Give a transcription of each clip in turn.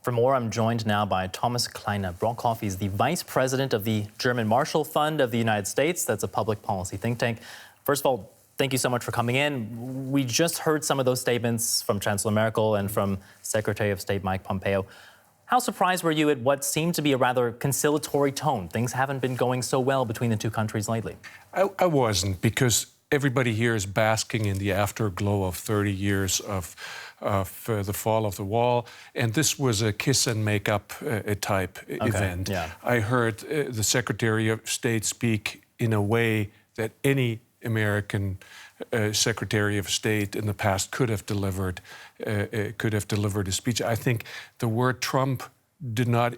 For more, I'm joined now by Thomas Kleine-Brockhoff. He's the Vice President of the German Marshall Fund of the United States. That's a public policy think tank. First of all, thank you so much for coming in. We just heard some of those statements from Chancellor Merkel and from Secretary of State Mike Pompeo. How surprised were you at what seemed to be a rather conciliatory tone? Things haven't been going so well between the two countries lately. I wasn't, because everybody here is basking in the afterglow of 30 years of the fall of the wall, and this was a kiss and make up type event. Yeah. I heard the Secretary of State speak in a way that any American Secretary of State in the past could have delivered a speech. I think the word Trump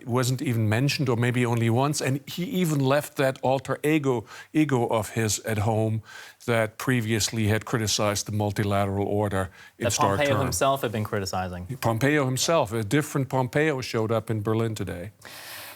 wasn't even mentioned, or maybe only once, and he even left that alter ego of his at home that previously had criticized the multilateral order in stark terms. Pompeo himself had been criticizing. Pompeo himself, a different Pompeo showed up in Berlin today.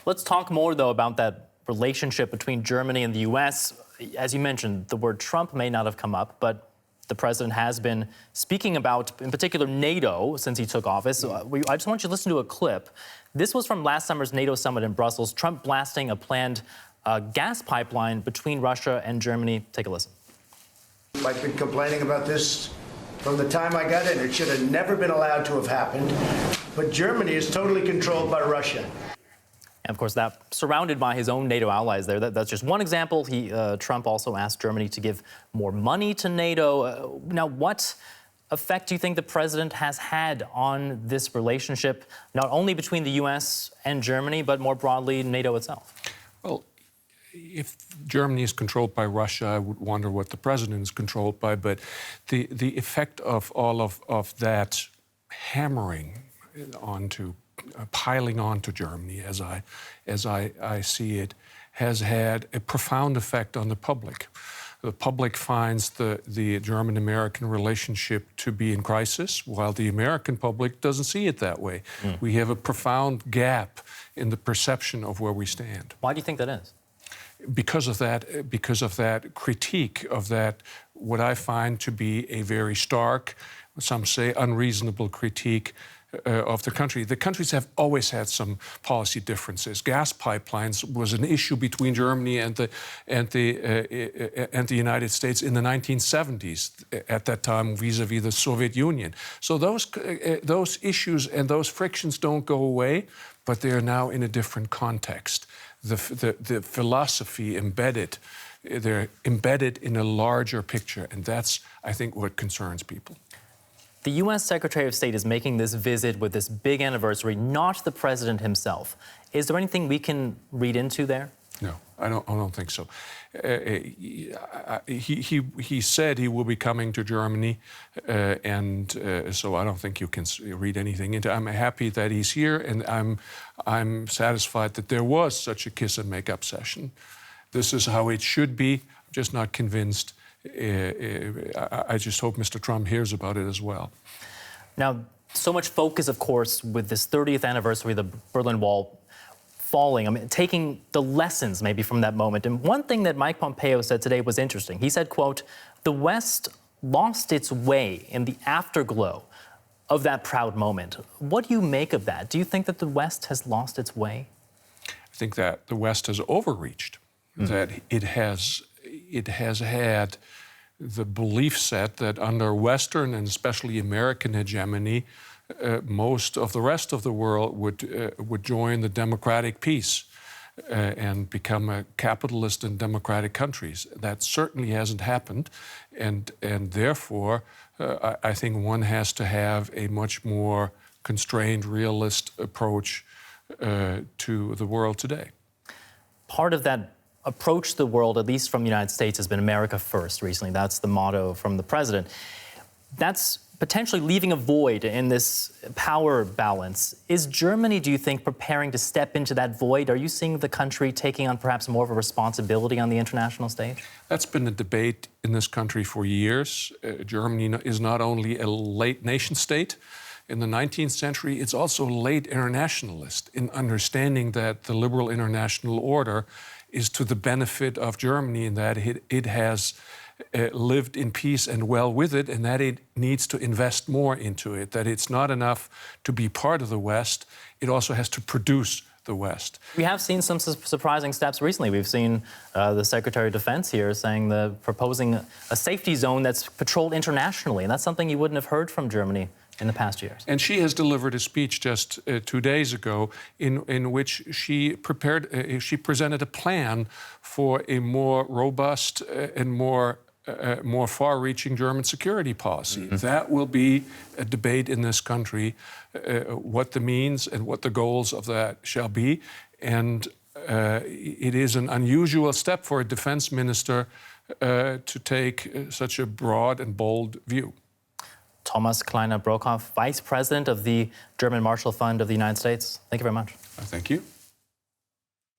Let's talk more, though, about that relationship between Germany and the U.S. As you mentioned, the word Trump may not have come up, but the president has been speaking about, in particular, NATO since he took office. I just want you to listen to a clip. This was from last summer's NATO summit in Brussels, Trump blasting a planned gas pipeline between Russia and Germany. Take a listen. I've been complaining about this from the time I got in. It should have never been allowed to have happened. But Germany is totally controlled by Russia. And of course, that surrounded by his own NATO allies there. That's just one example. Trump also asked Germany to give more money to NATO. Now, what effect do you think the president has had on this relationship, not only between the U.S. and Germany, but more broadly NATO itself? Well, if Germany is controlled by Russia, I would wonder what the president is controlled by. But the effect of all of that hammering piling onto Germany, as I see it, has had a profound effect on the public. The public finds the German-American relationship to be in crisis, while the American public doesn't see it that way. We have a profound gap in the perception of where we stand. Why do you think that is? Because of that critique of that, what I find to be a very stark, some say unreasonable critique of the country. The countries have always had some policy differences. Gas pipelines was an issue between Germany and the United States in the 1970s. At that time, vis-a-vis the Soviet Union. So those issues and those frictions don't go away, but they are now in a different context. The philosophy embedded, they're embedded in a larger picture, and that's, I think, what concerns people. The U.S. Secretary of State is making this visit with this big anniversary, not the president himself. Is there anything we can read into there? No, I don't think so. He said he will be coming to Germany, so I don't think you can read anything into it. I'm happy that he's here, and I'm satisfied that there was such a kiss and make up session. This is how it should be. I'm just not convinced. I just hope Mr. Trump hears about it as well. Now, so much focus, of course, with this 30th anniversary of the Berlin Wall falling, I mean, taking the lessons maybe from that moment. And one thing that Mike Pompeo said today was interesting. He said, quote, "The West lost its way in the afterglow of that proud moment." What do you make of that? Do you think that the West has lost its way? I think that the West has overreached, that it has had the belief set that under Western and especially American hegemony, most of the rest of the world would join the democratic peace and become a capitalist and democratic countries. That certainly hasn't happened, and therefore I think one has to have a much more constrained, realist approach to the world today. Part of that approach to the world, at least from the United States, has been America first recently. That's the motto from the president. That's potentially leaving a void in this power balance. Is Germany, do you think, preparing to step into that void? Are you seeing the country taking on perhaps more of a responsibility on the international stage? That's been a debate in this country for years. Germany is not only a late nation state in the 19th century, it's also late internationalist in understanding that the liberal international order is to the benefit of Germany, in that it has lived in peace and well with it, and that it needs to invest more into it, that it's not enough to be part of the West, it also has to produce the West. We have seen some surprising steps recently. We've seen the Secretary of Defense here saying proposing a safety zone that's patrolled internationally, and that's something you wouldn't have heard from Germany in the past years. And she has delivered a speech just 2 days ago in which she presented a plan for a more robust and more far-reaching German security policy. Mm-hmm. That will be a debate in this country, what the means and what the goals of that shall be. And it is an unusual step for a defense minister to take such a broad and bold view. Thomas Kleine-Brockhoff, Vice President of the German Marshall Fund of the United States. Thank you very much. Thank you.